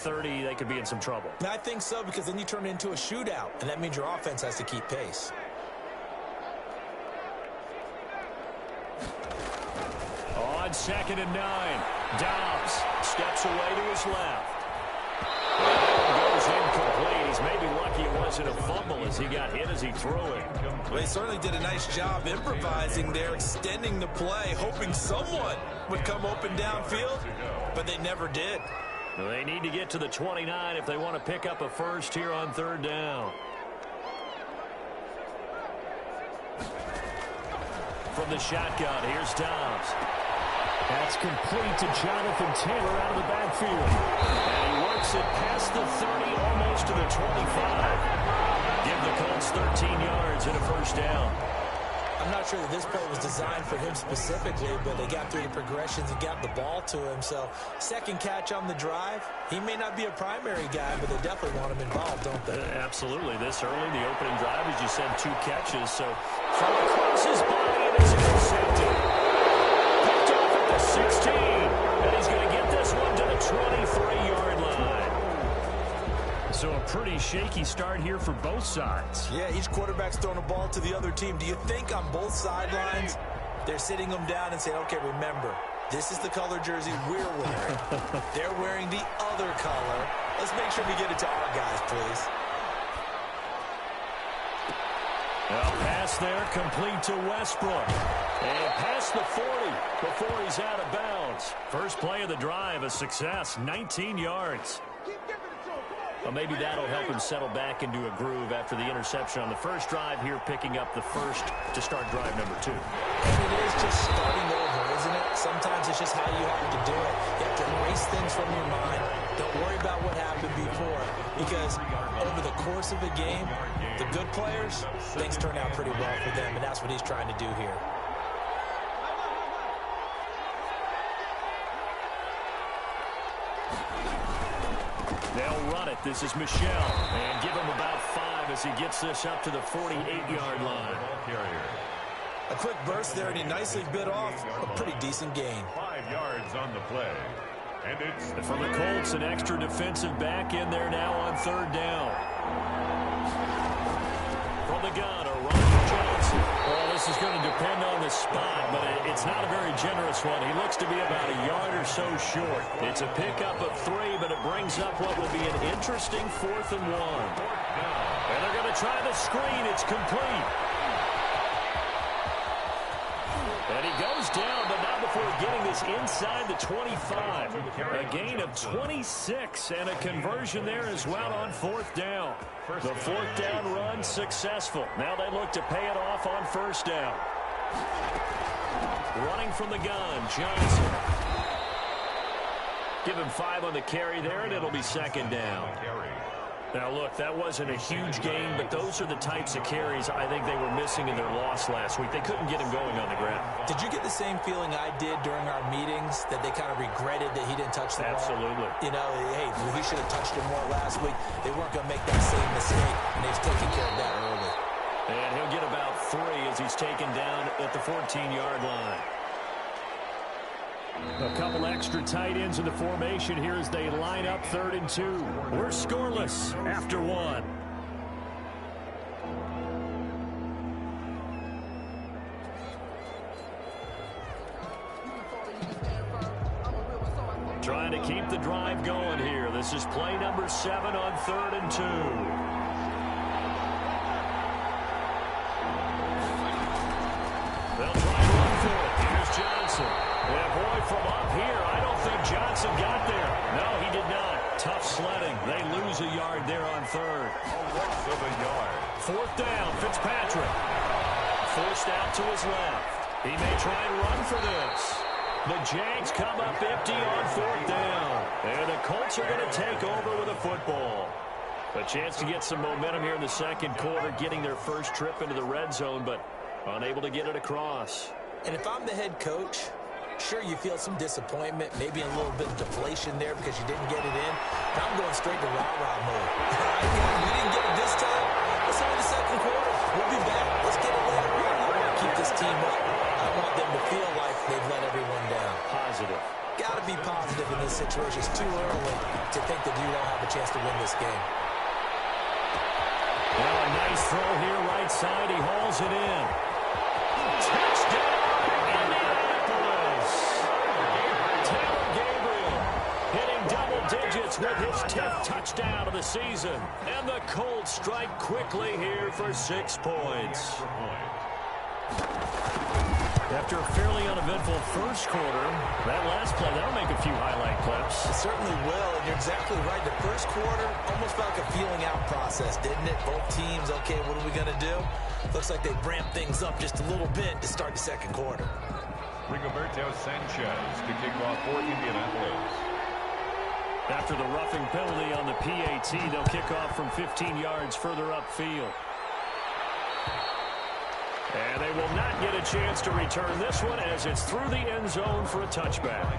30, they could be in some trouble. I think so, because then you turn it into a shootout, and that means your offense has to keep pace. On 2nd and 9, Dobbs steps away to his left. Goes incomplete. He's maybe lucky it wasn't a fumble as he got hit as he threw it. Well, they certainly did a nice job improvising there, extending the play, hoping someone would come open downfield, but they never did. They need to get to the 29 if they want to pick up a first here on 3rd down. From the shotgun, here's Dobbs. That's complete to Jonathan Taylor out of the backfield. And he works it past the 30, almost to the 25. Give the Colts 13 yards and a first down. I'm not sure that this play was designed for him specifically, but they got through the progressions and got the ball to him. So, second catch on the drive. He may not be a primary guy, but they definitely want him involved, don't they? Absolutely. This early, the opening drive, as you said, 2 catches. So, from across his body, it is intercepted. Picked off at the 16. And he's going to get this one to the 23-yard line. So a pretty shaky start here for both sides. Yeah, each quarterback's throwing a ball to the other team. Do you think on both sidelines they're sitting them down and saying, okay, remember, this is the color jersey we're wearing. They're wearing the other color. Let's make sure we get it to our guys, please. Well, pass there, complete to Westbrook. And past the 40 before he's out of bounds. First play of the drive, a success, 19 yards. Well, maybe that'll help him settle back into a groove after the interception on the first drive here, picking up the first to start drive number 2. And it is just starting over, isn't it? Sometimes it's just how you have to do it. You have to erase things from your mind. Don't worry about what happened before, because over the course of a game, the good players, things turn out pretty well for them, and that's what he's trying to do here. They'll run it. This is Michel. And give him about 5 as he gets this up to the 48-yard line. A quick burst there, and he nicely bit off a pretty decent gain. 5 yards on the play. And it's from the Colts, an extra defensive back in there now on 3rd down. From the gun, a run for Johnson. Well, this is going to depend on the spot, but it's not a very generous one. He looks to be about a yard or so short. It's a pickup of 3, but it brings up what will be an interesting 4th and 1. And they're going to try the screen. It's complete. And he goes down, but not before getting this inside the 25. A gain of 26 and a conversion there as well on 4th down. The 4th down run successful. Now they look to pay it off on 1st down. Running from the gun, Johnson. Give him 5 on the carry there, and it'll be 2nd down. Now, look, that wasn't a huge gain, but those are the types of carries I think they were missing in their loss last week. They couldn't get him going on the ground. Did you get the same feeling I did during our meetings, that they kind of regretted that he didn't touch the ball? Absolutely. You know, hey, he should have touched it more last week. They weren't going to make that same mistake, and they've taken care of that early. And he'll get about 3 as he's taken down at the 14-yard line. A couple extra tight ends in the formation here as they line up 3rd and 2. We're scoreless after 1. Trying to keep the drive going here. This is play number 7 on 3rd and 2. They'll try and run for it. Here's Johnson. And boy, from up here, I don't think Johnson got there. No, he did not. Tough sledding. They lose a yard there on 3rd. a loss of a yard. 4th down, Fitzpatrick. Forced out to his left. He may try and run for this. The Jags come up empty on 4th down. And the Colts are going to take over with a football. A chance to get some momentum here in the 2nd quarter, getting their first trip into the red zone, but unable to get it across. And if I'm the head coach, sure, you feel some disappointment, maybe a little bit of deflation there because you didn't get it in. But I'm going straight to rah-rah mode. All right, guys, we didn't get it this time. Let's go in the 2nd quarter. We'll be back. Let's get it later on. I want to keep this team up. I want them to feel like they've let everyone down. Positive. got to be positive in this situation. It's too early to think that you don't have a chance to win this game. Well, a nice throw here, right side. He hauls it in. Touchdown, Indianapolis. Taylor Gabriel hitting double digits with his 10th touchdown of the season. And the Colts strike quickly here for 6 points. After a fairly uneventful first quarter, that last play, that'll make a few highlight clips. It certainly will, and you're exactly right. The first quarter almost felt like a feeling out process, didn't it? Both teams, okay, what are we going to do? Looks like they ramped things up just a little bit to start the second quarter. Rigoberto Sanchez to kick off for Indianapolis. After the roughing penalty on the PAT, they'll kick off from 15 yards further upfield. And they will not get a chance to return this one as it's through the end zone for a touchback.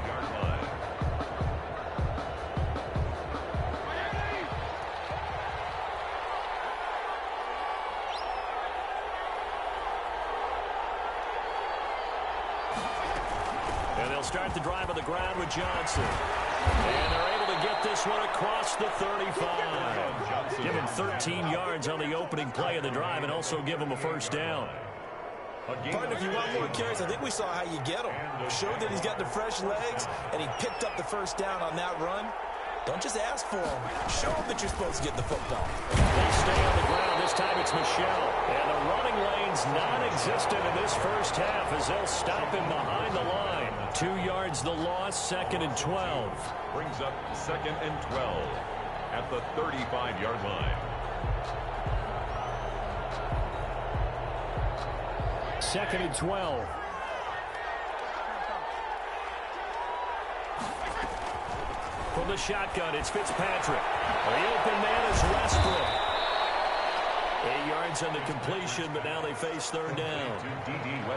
And they'll start the drive on the ground with Johnson. And they're able to get this one across the 35. Give him 13 yards on the opening play of the drive and also give him a first down. Partner, if you want more carries, I think we saw how you get him. Showed that he's got the fresh legs, and he picked up the first down on that run. Don't just ask for him. Show him that you're supposed to get the football. They stay on the ground. This time it's Michelle. And the running lane's non-existent in this first half as they'll stop him behind the line. 2 yards the loss, 2nd and 12. Brings up 2nd and 12 at the 35-yard line. 2nd and 12. From the shotgun, it's Fitzpatrick. The open man is Westbrook. 8 yards on the completion, but now they face 3rd down.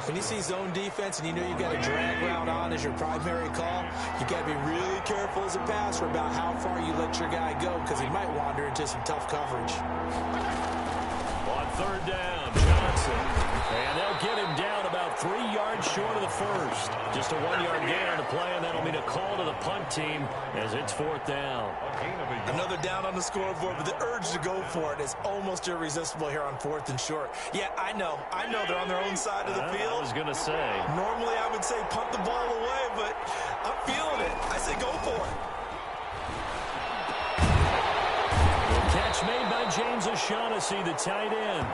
When you see zone defense and you know you've got a drag route on as your primary call, you got to be really careful as a passer about how far you let your guy go because he might wander into some tough coverage. On 3rd down, Johnson. And they'll get him down about 3 yards short of the first. Just a 1-yard gain on the play, and that'll mean a call to the punt team as it's 4th down. Another down on the scoreboard, but the urge to go for it is almost irresistible here on 4th and short. Yeah, I know they're on their own side of the field. I was going to say. Normally I would say punt the ball away, but I'm feeling it. I say go for it. Catch made by James O'Shaughnessy, the tight end.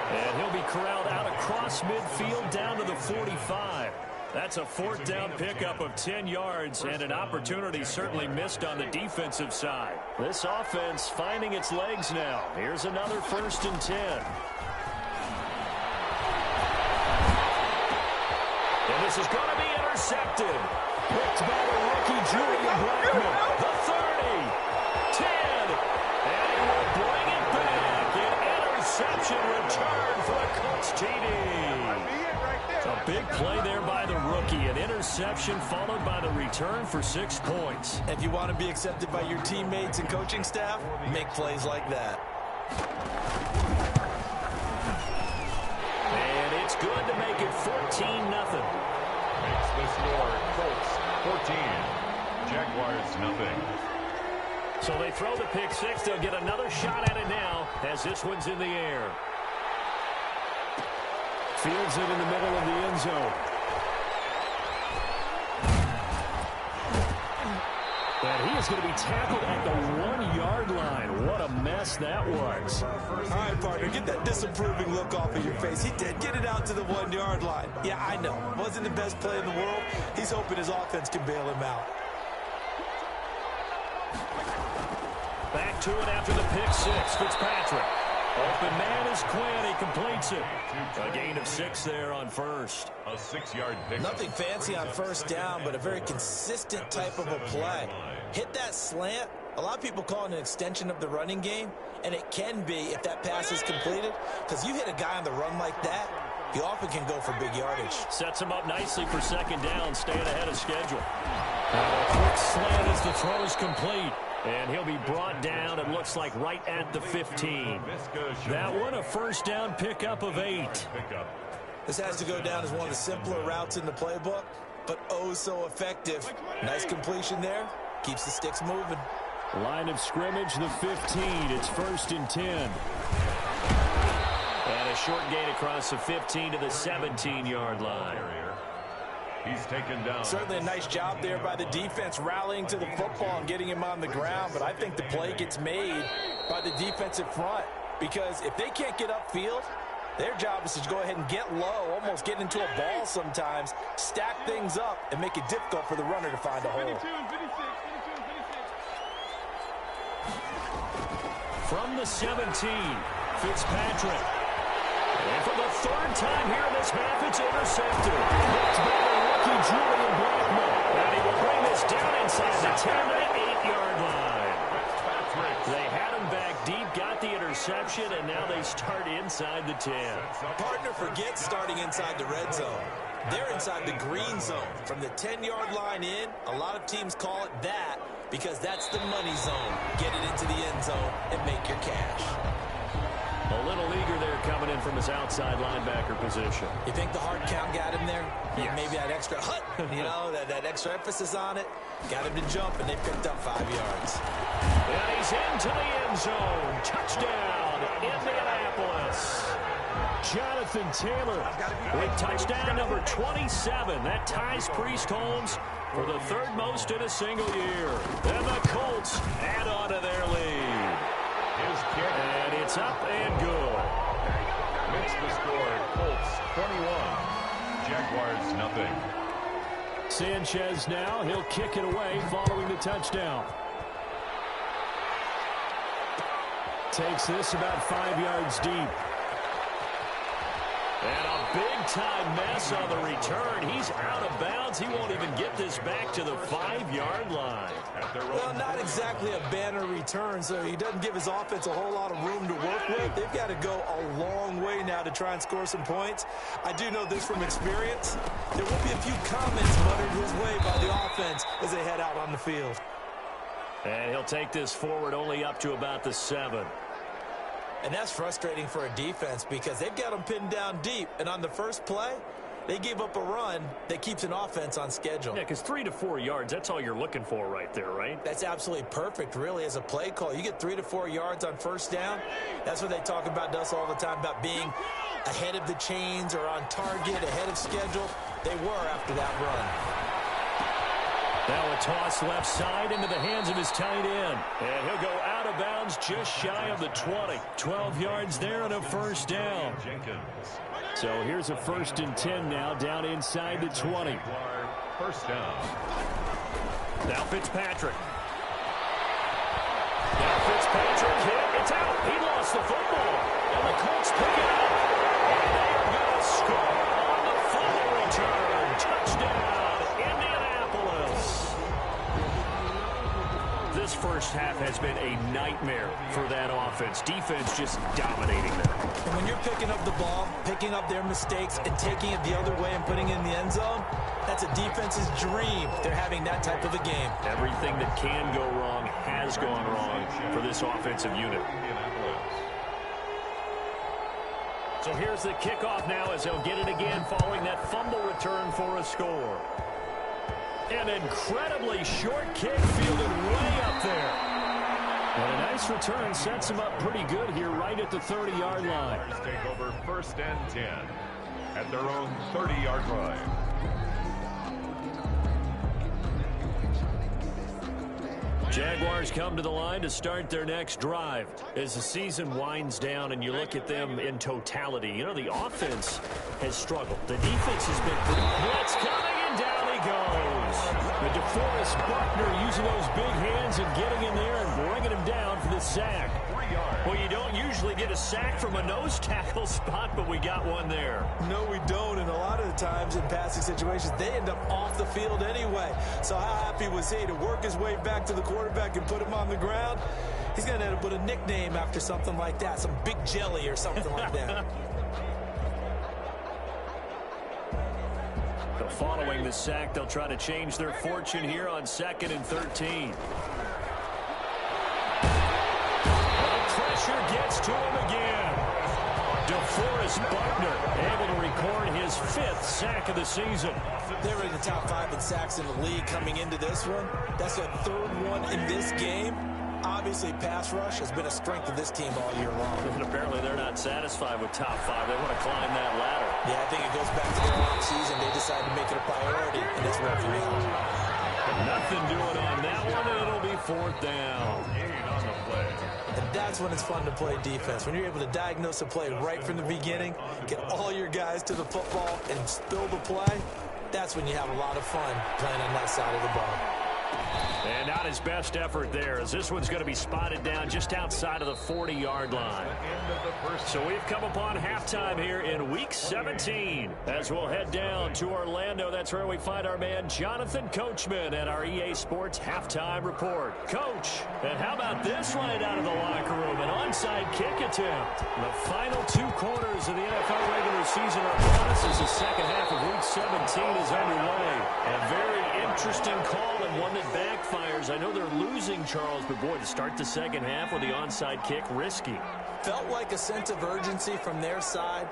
And he'll be corralled out across midfield down to the 45. That's a 4th down pickup of 10 yards and an opportunity certainly missed on the defensive side. This offense finding its legs now. Here's another 1st and 10. And this is going to be intercepted. Picked by the rookie Julian Blackmon. The 30. 10. And he will bring it back. An interception return for the Colts TD. A big play there by the rookie. An interception followed by the return for 6 points. If you want to be accepted by your teammates and coaching staff, make plays like that. And it's good to make it 14-0. Makes the score Colts 14. Jaguars nothing. So they throw the pick six. They'll get another shot at it now as this one's in the air. Fields it in the middle of the end zone. And he is going to be tackled at the 1-yard line. What a mess that was. All right, partner, get that disapproving look off of your face. He did get it out to the 1-yard line. Yeah, I know. Wasn't the best play in the world. He's hoping his offense can bail him out. Back to it after the pick six. Fitzpatrick. Open man is Quinn. He completes it. A gain of 6 there on first. A 6-yard pick. Nothing fancy on first down, but a very consistent type of a play. Hit that slant. A lot of people call it an extension of the running game, and it can be if that pass is completed, because you hit a guy on the run like that, he often can go for big yardage. Sets him up nicely for second down, staying ahead of schedule. A quick slant as the throw is complete. And he'll be brought down, it looks like, right at the 15. That one, a first down pickup of 8. This has to go down as one of the simpler routes in the playbook. but oh so effective. Nice completion there. Keeps the sticks moving. Line of scrimmage, the 15. It's 1st and 10. And a short gain across the 15 to the 17-yard line. He's taken down. Certainly a nice job there by the defense rallying to the football and getting him on the ground, but I think the play gets made by the defensive front because if they can't get upfield, their job is to go ahead and get low, almost get into a ball sometimes, stack things up, and make it difficult for the runner to find a hole. From the 17, Fitzpatrick. And for the 3rd time here in this half, it's intercepted. It's by the rookie Julian Blackmon. And he will bring this down inside the 10 to the 8-yard line. They had him back deep, got the interception, and now they start inside the 10. Partner forgets starting inside the red zone. They're inside the green zone. From the 10-yard line in, a lot of teams call it that because that's the money zone. Get it into the end zone and make your cash. A little eager there coming in from his outside linebacker position. You think the hard count got him there? Yes. Maybe that extra hut, that extra emphasis on it. Got him to jump, and they picked up 5 yards. And he's into the end zone. Touchdown, Indianapolis. Jonathan Taylor with touchdown number 27. That ties Priest Holmes for the 3rd most in a single year. And the Colts add on to their lead. And it's up and good. Makes the score. Colts 21. Jaguars nothing. Sanchez now. He'll kick it away following the touchdown. Takes this about 5 yards deep. And a big-time mess on the return. He's out of bounds. He won't even get this back to the 5-yard line. Well, not exactly a banner return, so he doesn't give his offense a whole lot of room to work with. They've got to go a long way now to try and score some points. I do know this from experience. There will be a few comments muttered his way by the offense as they head out on the field. And he'll take this forward only up to about the 7. And that's frustrating for a defense because they've got them pinned down deep. And on the first play, they gave up a run that keeps an offense on schedule. Yeah, because 3 to 4 yards, that's all you're looking for right there, right? That's absolutely perfect, really, as a play call. You get 3 to 4 yards on first down. That's what they talk about to us all the time, about being ahead of the chains or on target, ahead of schedule. They were after that run. Now a toss left side into the hands of his tight end. And he'll go out of bounds just shy of the 20. 12 yards there and a first down. So here's a 1st and 10 now down inside the 20. First down. Now Fitzpatrick. Now Fitzpatrick hit. It's out. He lost the football. And the Colts pick it up. And they are going to score on the fumble return. Touchdown, Indianapolis. This first half has been a nightmare for that offense. Defense just dominating them. And when you're picking up the ball, picking up their mistakes, and taking it the other way and putting it in the end zone, that's a defense's dream. They're having that type of a game. Everything that can go wrong has gone wrong for this offensive unit. So here's the kickoff now as they'll get it again following that fumble return for a score. An incredibly short kick fielded way up there. And a nice return sets him up pretty good here right at the 30-yard line. Take over 1st and 10 at their own 30-yard line. Jaguars come to the line to start their next drive. As the season winds down and you look at them in totality, you know, the offense has struggled. The defense has been pretty. Blitz coming, and down he goes. But DeForest Buckner using those big hands and getting in there and bringing him down for the sack. Well, you don't usually get a sack from a nose tackle spot, but we got one there. No, we don't, and a lot of the times in passing situations, they end up off the field anyway. So how happy was he to work his way back to the quarterback and put him on the ground? He's going to end up with a nickname after something like that, some Big Jelly or something like that. So following the sack, they'll try to change their fortune here on 2nd and 13. Pressure gets to him again. DeForest Buckner able to record his 5th sack of the season. They were in the top 5 in sacks in the league coming into this one. That's their 3rd one in this game. Obviously, pass rush has been a strength of this team all year long. And apparently they're not satisfied with top 5. They want to climb that ladder. Yeah, I think it goes back to their offseason. They decided to make it a priority, and it's working out. Nothing doing on that one, and it'll be 4th down. And that's when it's fun to play defense. When you're able to diagnose a play right from the beginning, get all your guys to the football, and spill the play, that's when you have a lot of fun playing on that side of the ball. And not his best effort there, as this one's going to be spotted down just outside of the 40-yard line. So we've come upon halftime here in Week 17. As we'll head down to Orlando, that's where we find our man Jonathan Coachman at our EA Sports Halftime Report. Coach, and how about this right out of the locker room? An onside kick attempt. The final 2 quarters of the NFL regular season are upon us as the second half of Week 17 is underway. A very interesting call and one that backfires. I know they're losing, Charles, but boy, to start the second half with the onside kick, risky. Felt like a sense of urgency from their side,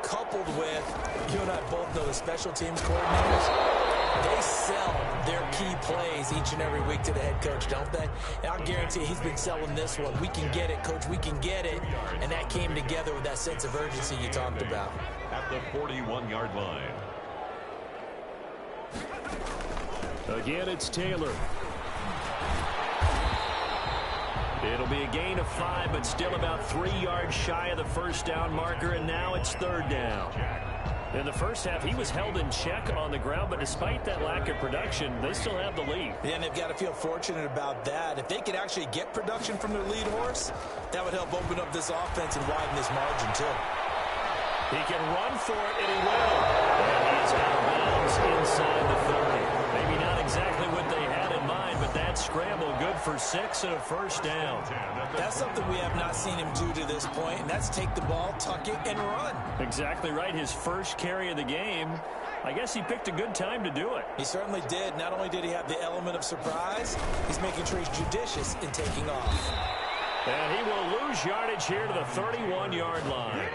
coupled with, you and I both know the special teams coordinators, they sell their key plays each and every week to the head coach, don't they? And I'll guarantee he's been selling this one. We can get it, coach, we can get it. And that came together with that sense of urgency you talked about. At the 41-yard line. Again, it's Taylor. It'll be a gain of 5, but still about 3 yards shy of the first down marker, and now it's 3rd down. In the first half, he was held in check on the ground, but despite that lack of production, they still have the lead. Yeah, and they've got to feel fortunate about that. If they could actually get production from their lead horse, that would help open up this offense and widen this margin, too. He can run for it, and he will. And he's out of bounds inside the 30. Maybe not exactly what they had in mind, but that scramble good for 6 and a first down. That's something we have not seen him do to this point, and that's take the ball, tuck it, and run. Exactly right. His first carry of the game. I guess he picked a good time to do it. He certainly did. Not only did he have the element of surprise, he's making sure he's judicious in taking off. And he will lose yardage here to the 31-yard line.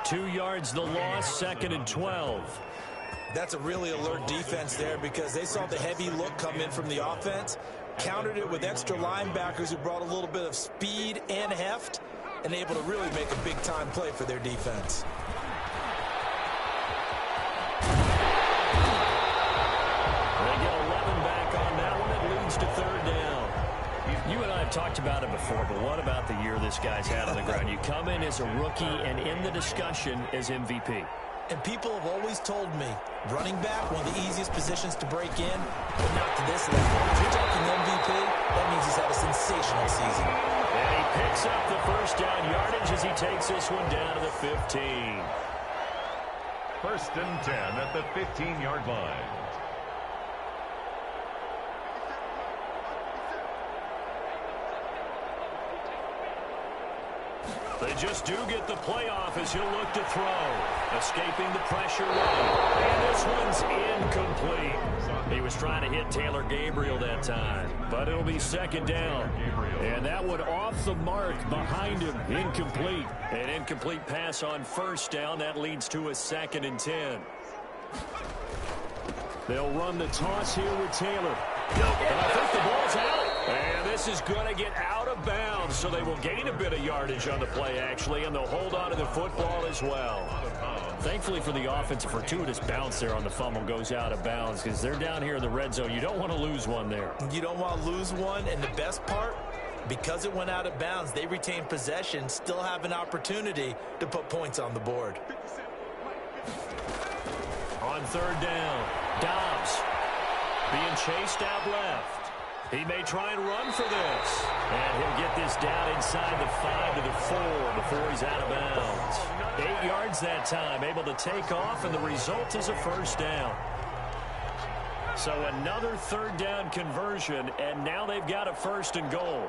2 yards the loss, 2nd and 12. That's a really alert defense there because they saw the heavy look come in from the offense, countered it with extra linebackers who brought a little bit of speed and heft, and able to really make a big-time play for their defense. They get 11 back on that one. It leads to 3rd down. You and I have talked about it before, but what about the year this guy's had on the ground? You come in as a rookie and in the discussion as MVP. And people have always told me, running back, one of the easiest positions to break in, but not to this level. If you're talking MVP, that means he's had a sensational season. And he picks up the first down yardage as he takes this one down to the 15. 1st and 10 at the 15-yard line. They just do get the playoff as he'll look to throw. Escaping the pressure run. And this one's incomplete. He was trying to hit Taylor Gabriel that time. But it'll be 2nd down. And that one off the mark behind him. Incomplete. An incomplete pass on 1st down. That leads to a 2nd and 10. They'll run the toss here with Taylor. And I think the ball's out. And this is going to get out of bounds, so they will gain a bit of yardage on the play, actually, and they'll hold on to the football as well. Thankfully for the offense, a fortuitous bounce there on the fumble goes out of bounds because they're down here in the red zone. You don't want to lose one there. You don't want to lose one, and the best part, because it went out of bounds, they retain possession, still have an opportunity to put points on the board. On 3rd down, Dobbs being chased out left. He may try and run for this. And he'll get this down inside the 5 to the 4 before he's out of bounds. 8 yards that time, able to take off, and the result is a first down. So another 3rd down conversion, and now they've got a 1st and goal.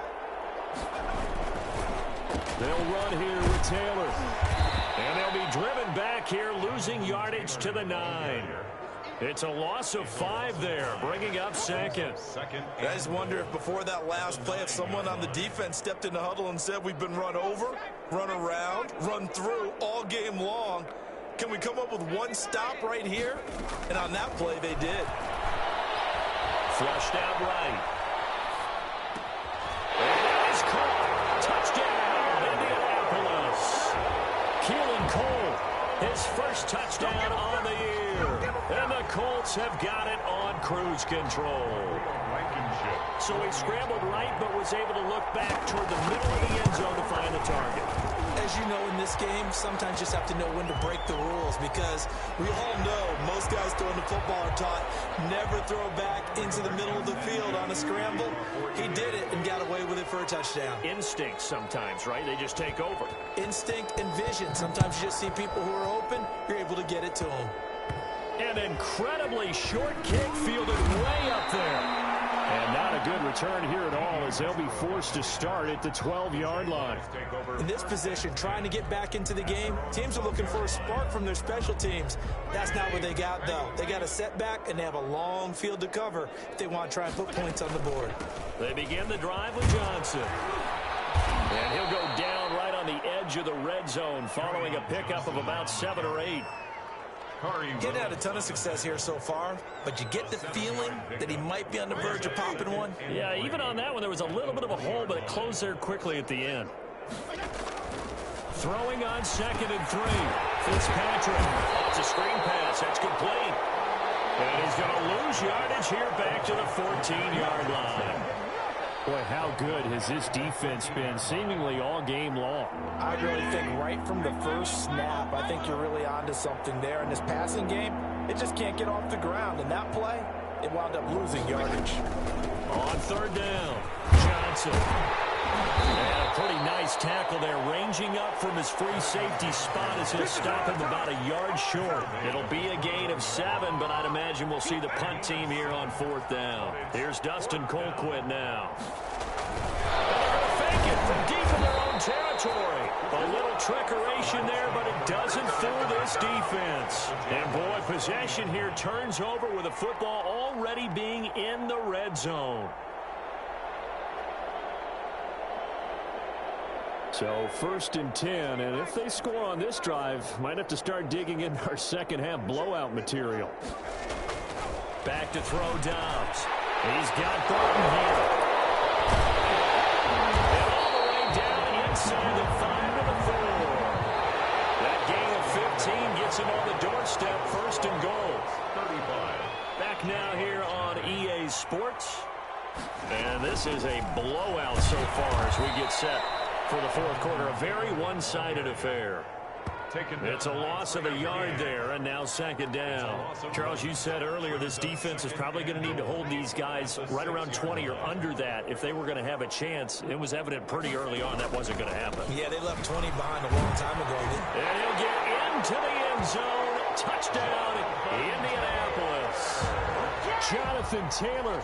They'll run here with Taylor. And they'll be driven back here, losing yardage to the 9. It's a loss of 5 there, bringing up second. I just wonder if before that last play, if someone on the defense stepped in the huddle and said, we've been run over, run around, run through all game long. Can we come up with one stop right here? And on that play, they did. Flushed out right. And that is caught. Touchdown, Indianapolis. Keelan Cole, his first touchdown on the year. And the Colts have got it on cruise control. So he scrambled right, but was able to look back toward the middle of the end zone to find the target. As you know, in this game, sometimes you just have to know when to break the rules, because we all know most guys throwing the football are taught never throw back into the middle of the field on a scramble. He did it and got away with it for a touchdown. Instinct sometimes, right? They just take over. Instinct and vision. Sometimes you just see people who are open, you're able to get it to them. An incredibly short kick fielded way up there. And not a good return here at all, as they'll be forced to start at the 12-yard line. In this position, trying to get back into the game, teams are looking for a spark from their special teams. That's not what they got, though. They got a setback, and they have a long field to cover if they want to try and put points on the board. They begin the drive with Johnson. And he'll go down right on the edge of the red zone following a pickup of about 7 or 8. Getting had a ton of success here so far, but you get the feeling that he might be on the verge of popping one. Yeah, even on that one, there was a little bit of a hole, but it closed there quickly at the end. Throwing on 2nd and 3. Fitzpatrick. It's a screen pass. That's complete. And he's going to lose yardage here back to the 14-yard line. Boy, how good has this defense been seemingly all game long? I really think right from the first snap, I think you're really onto something there. In this passing game, it just can't get off the ground. And that play, it wound up losing yardage. On 3rd down, Johnson. And a pretty nice tackle there, ranging up from his free safety spot as he'll stop him about a yard short. It'll be a gain of 7, but I'd imagine we'll see the punt team here on 4th down. Here's Dustin Colquitt now. Fake it from deep in their own territory. A little trickeration there, but it doesn't fool this defense. And boy, possession here turns over with the football already being in the red zone. So 1st and 10, and if they score on this drive, might have to start digging into our second-half blowout material. Back to throw Dobbs. He's got Burton here. And all the way down inside the 5 to the 4. That gain of 15 gets him on the doorstep, 1st and goal. 35. Back now here on EA Sports. And this is a blowout so far as we get set for the 4th quarter. A very one-sided affair. It's a loss of a yard there, and now 2nd down. Charles, you said earlier this defense is probably going to need to hold these guys right around 20 or under that if they were going to have a chance. It was evident pretty early on that wasn't going to happen. Yeah, they left 20 behind a long time ago. And he'll get into the end zone. Touchdown, Indianapolis. Jonathan Taylor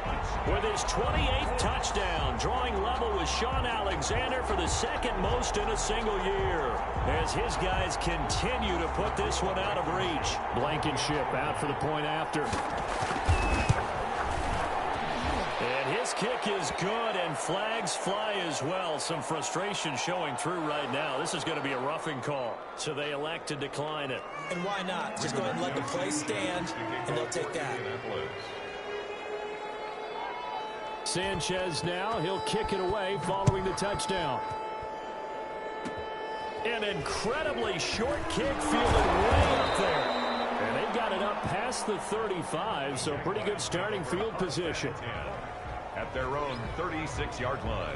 with his 28th touchdown, drawing level with Sean Alexander for the 2nd most in a single year, as his guys continue to put this one out of reach. Blankenship out for the point after. And his kick is good, and flags fly as well. Some frustration showing through right now. This is going to be a roughing call, so they elect to decline it. And why not? Just go ahead and let the play stand, and they'll take that. Sanchez now, he'll kick it away following the touchdown. An incredibly short kick fielded way up there. And they got it up past the 35, so pretty good starting field position. At their own 36-yard line.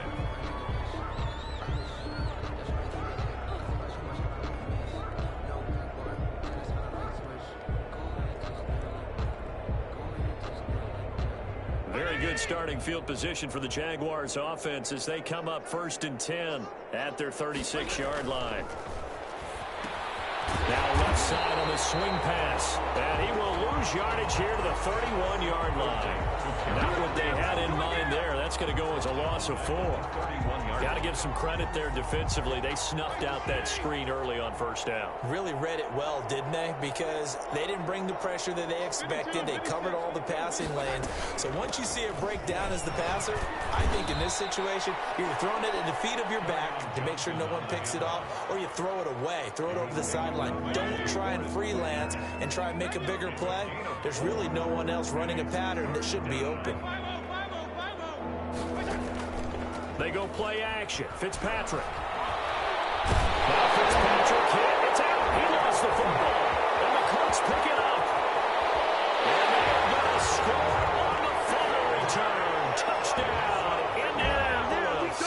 Very good starting field position for the Jaguars offense as they come up 1st and 10 at their 36-yard line. Now left side on the swing pass, and he will lose yardage here to the 31-yard line. Not what they had in mind there. That's going to go as a loss of 4. Got to give some credit there defensively. They snuffed out that screen early on first down. Really read it well, didn't they? Because they didn't bring the pressure that they expected. They covered all the passing lanes. So once you see it break down as the passer, I think in this situation, you're either throwing it at the feet of your back to make sure no one picks it off, or you throw it away, throw it over the sideline. Don't try and freelance and try and make a bigger play. There's really no one else running a pattern that should be open. They go play action. Fitzpatrick. Now Fitzpatrick hit. It's out. He lost the football. And the Colts pick it up. And they're going to score on the fumble return. Touchdown, Indianapolis.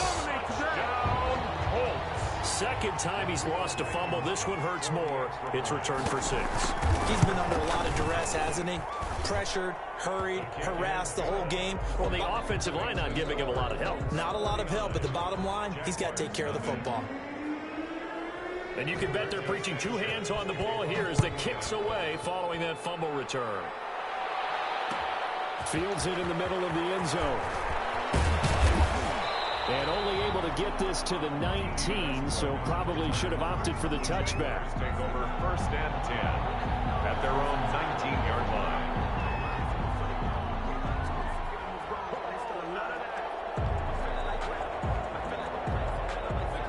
Down Colts. Second time he's lost a fumble. This one hurts more. It's returned for 6. He's been under a lot of duress, hasn't he? Pressured, hurried, harassed the whole game. Well, the offensive line not giving him a lot of help. Not a lot of help, but the bottom line, he's got to take care of the football. And you can bet they're preaching 2 hands on the ball here as the kick's away following that fumble return. Fields it in the middle of the end zone. And only able to get this to the 19, so probably should have opted for the touchback. Take over first and 10 at their own 19-yard line.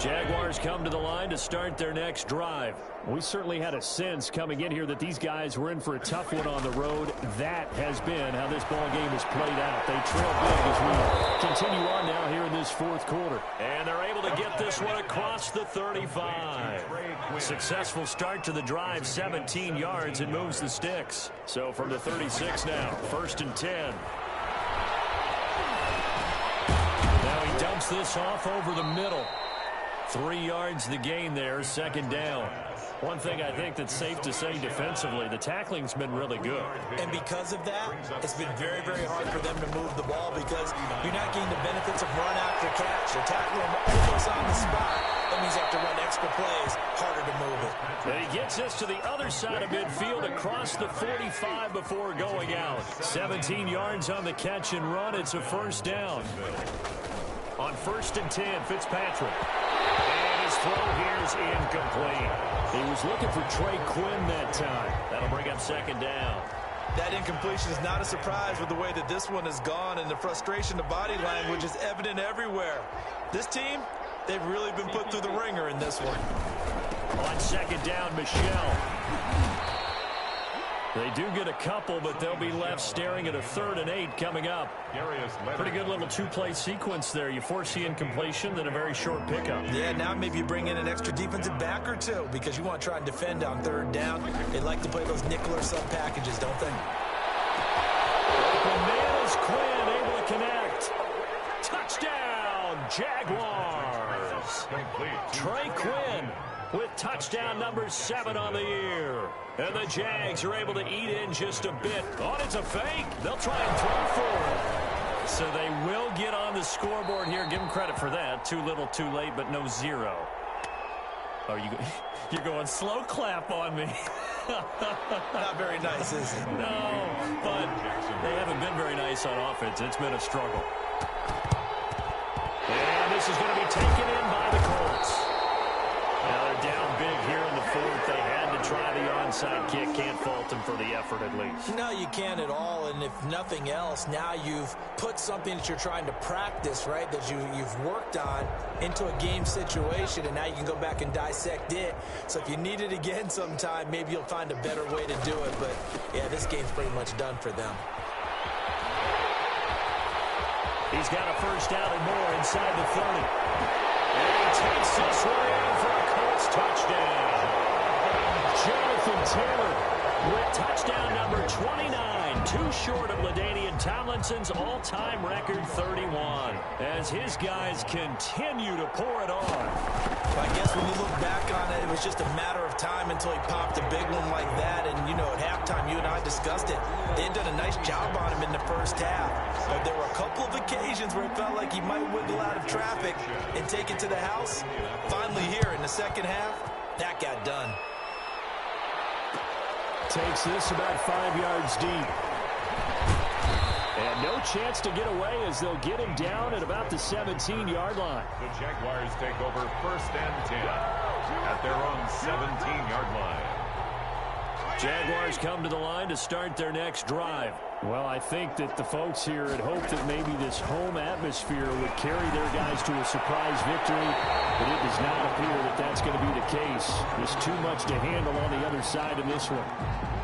Jaguars come to the line to start their next drive. We certainly had a sense coming in here that these guys were in for a tough one on the road. That has been how this ball game has played out. They trail big as we continue on now here in this fourth quarter. And they're able to get this one across the 35. Successful start to the drive, 17 yards, and moves the sticks. So from the 36 now, first and 10. Now he dumps this off over the middle. 3 yards the gain there, second down. One thing I think that's safe to say defensively, the tackling's been really good. And because of that, it's been very, very hard for them to move the ball because you're not getting the benefits of run after catch. You're tackling almost on the spot. That means you have to run extra plays, harder to move it. And he gets us to the other side of midfield across the 45 before going out. 17 yards on the catch and run. It's a first down. On first and 10, Fitzpatrick. And his throw here is incomplete. He was looking for Trey Quinn that time. That'll bring up second down. That incompletion is not a surprise with the way that this one has gone, and the frustration, the body language is evident everywhere. This team, they've really been put through the ringer in this one. On second down, Michelle. They do get a couple, but they'll be left staring at a 3rd and 8 coming up. Pretty good little 2-play sequence there. You force the incompletion, then a very short pickup. Yeah, now maybe you bring in an extra defensive back or 2 because you want to try and defend on 3rd down. They like to play those nickel or sub packages, don't they? The man is Quinn, able to connect. Touchdown, Jaguars. Trey Quinn with touchdown number 7 on the year. And the Jags are able to eat in just a bit. Oh, it's a fake. They'll try and throw for it. So they will get on the scoreboard here. Give them credit for that. Too little, too late, but no 0. Oh, you're going slow clap on me. Not very nice, is it? No, but they haven't been very nice on offense. It's been a struggle. And this is going to be taken in by the Colts. Now they're down big here in the 4th. They had to try the onside kick. Can't fault them for the effort at least. No, you can't at all. And if nothing else, now you've put something that you're trying to practice, right, that you've worked on into a game situation, and now you can go back and dissect it. So if you need it again sometime, maybe you'll find a better way to do it. But, yeah, this game's pretty much done for them. He's got a first down and more inside the 30. And he takes this one in for a Colts touchdown. Jonathan Taylor with touchdown number 29. Too short of LaDainian Tomlinson's all-time record 31. As his guys continue to pour it on. I guess when you look back on it, it was just a matter of time until he popped a big one like that. And, you know, at halftime, you and I discussed it. They had done a nice job on him in the first half. But there were a couple of occasions where it felt like he might wiggle out of traffic and take it to the house. Finally here in the second half, that got done. Takes this about 5 yards deep. And no chance to get away as they'll get him down at about the 17-yard line. The Jaguars take over 1st and 10 at their own 17-yard line. Jaguars come to the line to start their next drive. Well, I think that the folks here had hoped that maybe this home atmosphere would carry their guys to a surprise victory, but it does not appear that that's going to be the case. There's too much to handle on the other side in this one.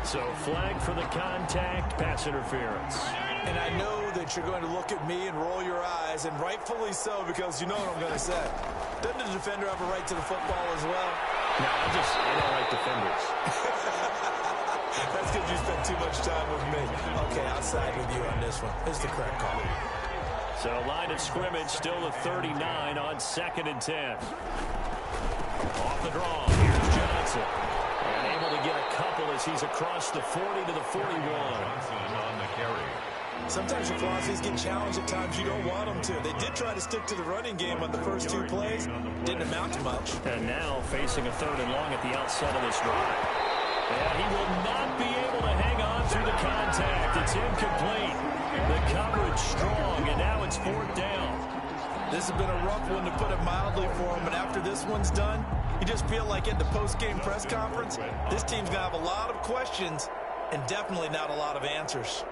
So flag for the contact, pass interference. And I know that you're going to look at me and roll your eyes, and rightfully so, because you know what I'm going to say. Doesn't the defender have a right to the football as well? No, I don't like defenders. That's because you spent too much time with me. Okay, I'll side with you on this one. It's the correct call. So line of scrimmage still the 39 on 2nd and 10. Off the draw, here's Johnson. And able to get a couple as he's across the 40 to the 41. Johnson on the carry. Sometimes your philosophies get challenged at times you don't want them to. They did try to stick to the running game on the first 2 plays. Didn't amount to much. And now facing a 3rd and long at the outside of this drive. And he will not be able to hang on through the contact. It's incomplete. The coverage strong, and now it's 4th down. This has been a rough one, to put it mildly, for him. But after this one's done, you just feel like at the post-game press conference, this team's going to have a lot of questions and definitely not a lot of answers.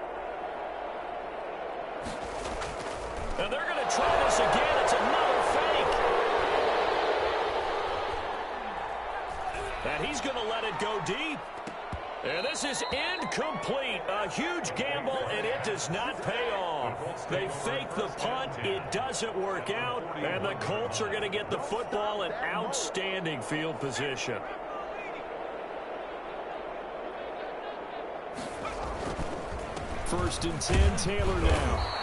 And they're going to try this again. It's another fake. And he's going to let it go deep. And this is incomplete. A huge gamble, and it does not pay off. They fake the punt. It doesn't work out. And the Colts are going to get the football in outstanding field position. First and 10, Taylor now.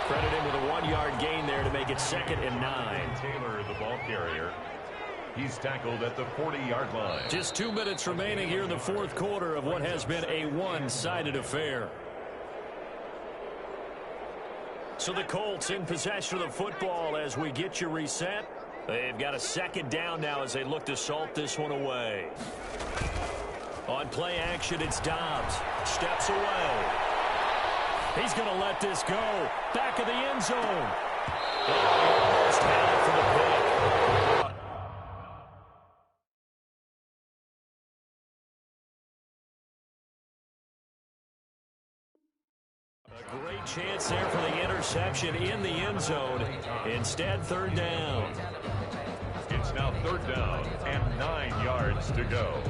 Credit him with a 1-yard gain there to make it 2nd and 9. Taylor, the ball carrier. He's tackled at the 40-yard line. Just 2 minutes remaining here in the 4th quarter of what has been a one-sided affair. So the Colts in possession of the football as we get you reset. They've got a 2nd down now as they look to salt this one away. On play action, it's Dobbs. Steps away. He's going to let this go. Back of the end zone. Almost had it for the pick. A great chance there for the interception in the end zone. Instead, 3rd down. It's now 3rd down and 9 yards to go.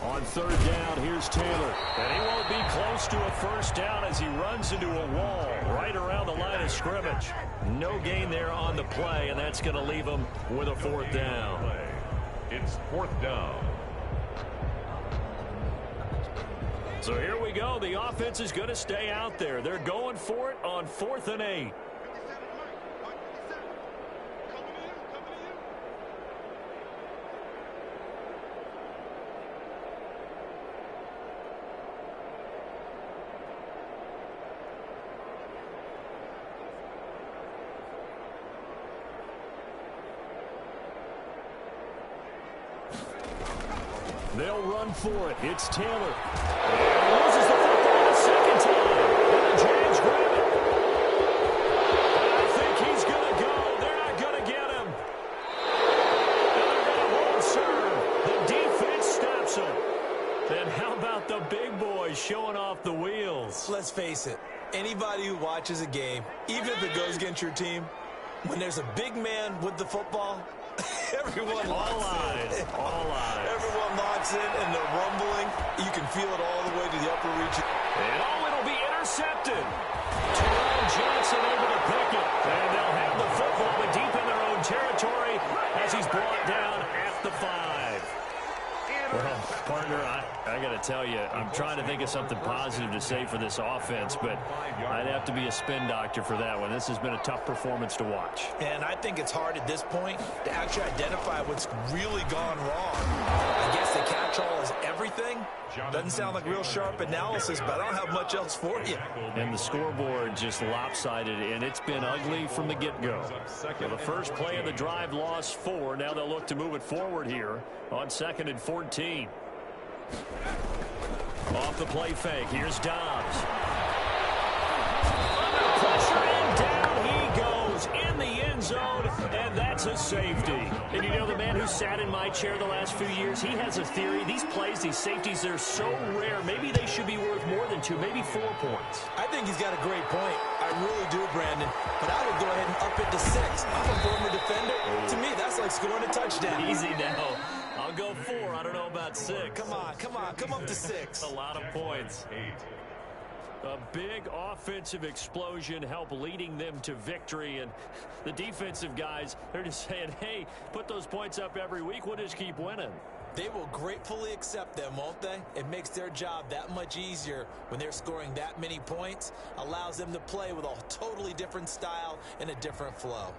On 3rd down, here's Taylor. And he won't be close to a 1st down as he runs into a wall right around the line of scrimmage. No gain there on the play, and that's going to leave him with a 4th down. It's 4th down. So here we go. The offense is going to stay out there. They're going for it on 4th and 8. They'll run for it. It's Taylor. And loses the football a 2nd time. And the Jags grab it. And I think he's going to go. They're not going to get him. And they're going to hold serve. The defense stops him. Then how about the big boys showing off the wheels? Let's face it. Anybody who watches a game, even if it goes against your team, when there's a big man with the football, everyone locks in. All eyes. Everyone locks in, and they're rumbling. You can feel it all the way to the upper reaches. And it'll be intercepted. Terrell Johnson able to pick it. And they'll have the football but deep in their own territory as he's brought down at the 5. Well, partner, I got to tell you, I'm trying to think of something positive to say for this offense, but I'd have to be a spin doctor for that one. This has been a tough performance to watch. And I think it's hard at this point to actually identify what's really gone wrong. I guess the catch-all is everything. Doesn't sound like real sharp analysis, but I don't have much else for you. And the scoreboard just lopsided, and it's been ugly from the get-go. Well, the first play of the drive lost 4. Now they'll look to move it forward here on 2nd and 14. Off the play fake. Here's Dobbs. Under pressure, and down he goes in the end zone, and that's a safety. And you know, the man who sat in my chair the last few years, he has a theory. These plays, these safeties, they're so rare. Maybe they should be worth more than 2, maybe 4 points. I think he's got a great point. I really do, Brandon. But I would go ahead and up it to 6. I'm a former defender. To me, that's like scoring a touchdown. Easy now. I'll go 4. I don't know about 6. Come on. Come up to 6. A lot of points. A big offensive explosion helped leading them to victory. And the defensive guys, they're just saying, hey, put those points up every week. We'll just keep winning. They will gratefully accept them, won't they? It makes their job that much easier when they're scoring that many points. Allows them to play with a totally different style and a different flow.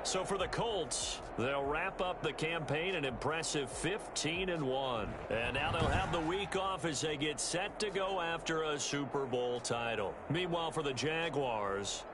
So for the Colts, they'll wrap up the campaign an impressive 15-1. And now they'll have the week off as they get set to go after a Super Bowl title. Meanwhile, for the Jaguars,